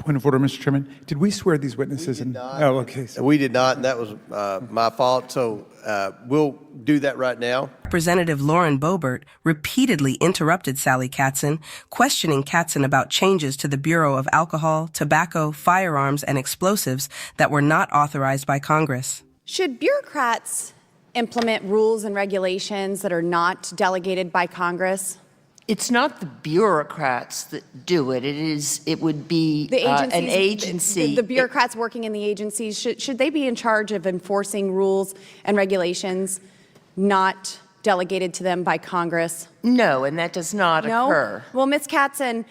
Point of order, Mr. Chairman. Did we swear these witnesses in? Oh, okay. We did not, and that was my fault. So we'll do that right now. Representative Lauren Boebert repeatedly interrupted Sally Katzen, questioning Katzen about changes to the Bureau of Alcohol, Tobacco, Firearms, and Explosives that were not authorized by Congress. Should bureaucrats implement rules and regulations that are not delegated by Congress? It's not the bureaucrats that do it. It would be an agency. The bureaucrats working in the agencies, should they be in charge of enforcing rules and regulations not delegated to them by Congress? No, and that does not occur. Well, Ms. Katzen,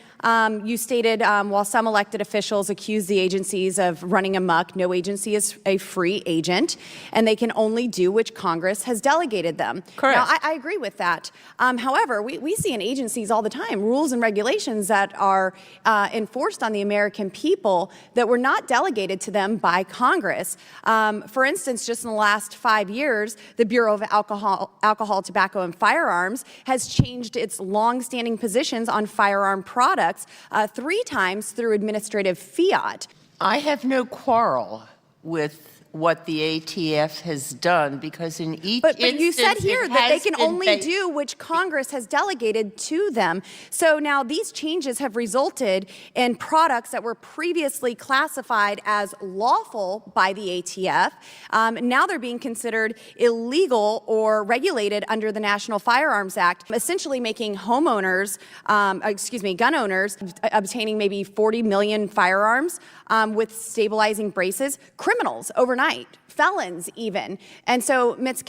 you stated while some elected officials accuse the agencies of running amok, no agency is a free agent, and they can only do which Congress has delegated them. Correct. Now, I agree with that. However, we see in agencies all the time rules and regulations that are enforced on the American people that were not delegated to them by Congress. For instance, just in the last 5 years, the Bureau of Alcohol, Tobacco, and Firearms has changed its long-standing positions on firearm products 3 times through administrative fiat. I have no quarrel with what the ATF has done, because in each instance, but you said here that they can only do which Congress has delegated to them. So now these changes have resulted in products that were previously classified as lawful by the ATF. Now they're being considered illegal or regulated under the National Firearms Act, essentially making homeowners, gun owners, obtaining maybe 40 million firearms with stabilizing braces, criminals overnight. Felons even. And so, Ms.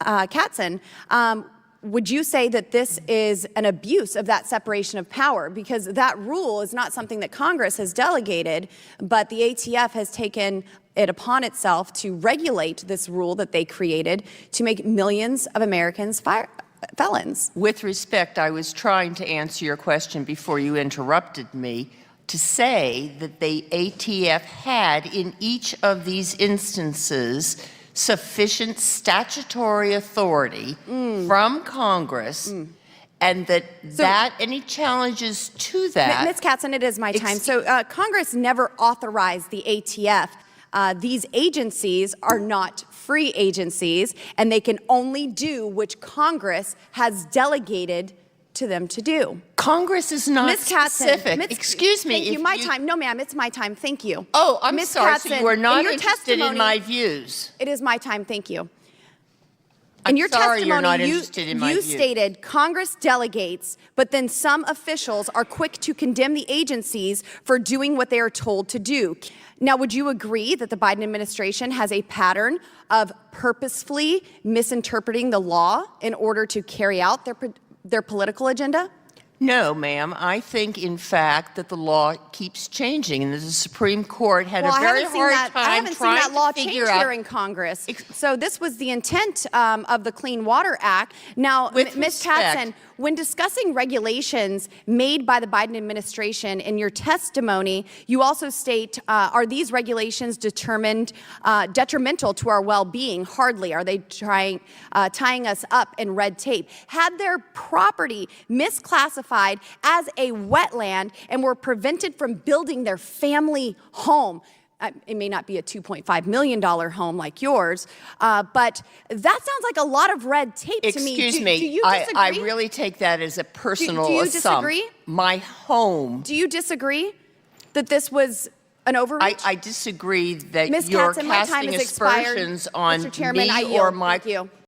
Katzen, would you say that this is an abuse of that separation of power? Because that rule is not something that Congress has delegated, but the ATF has taken it upon itself to regulate this rule that they created to make millions of Americans felons. With respect, I was trying to answer your question before you interrupted me, to say that the ATF had, in each of these instances, sufficient statutory authority from Congress, and that any challenges to that... Ms. Katzen, it is my time. So Congress never authorized the ATF. These agencies are not free agencies, and they can only do which Congress has delegated to them to do. Congress is not Ms. Katzen, specific. Excuse me. Thank you. My time. No, ma'am. It's my time. Thank you. Oh, I'm Ms. sorry. Katzen, so you are not in interested in my views. It is my time. Thank you. I'm in your sorry testimony, you're not interested in my you views. stated Congress delegates, but then some officials are quick to condemn the agencies for doing what they are told to do. Now, would you agree that the Biden administration has a pattern of purposefully misinterpreting the law in order to carry out their political agenda? No, ma'am. I think, in fact, that the law keeps changing, and the Supreme Court had a very hard time I haven't seen that law change here in out. Congress. So this was the intent of the Clean Water Act. Now, Ms. Katzen, when discussing regulations made by the Biden administration in your testimony, you also state, are these regulations determined detrimental to our well-being? Hardly. Are they tying us up in red tape? Had their property misclassified as a wetland and were prevented from building their family home? It may not be a $2.5 million home like yours, but that sounds like a lot of red tape to me. Excuse me. Do you disagree? I really take that as a personal do you assumption. disagree? My home. Do you disagree that this was an overreach? I disagree that Ms. you're Katzen, my time casting has expired. aspersions on Mr. Chairman, me I yield. or my... Thank you.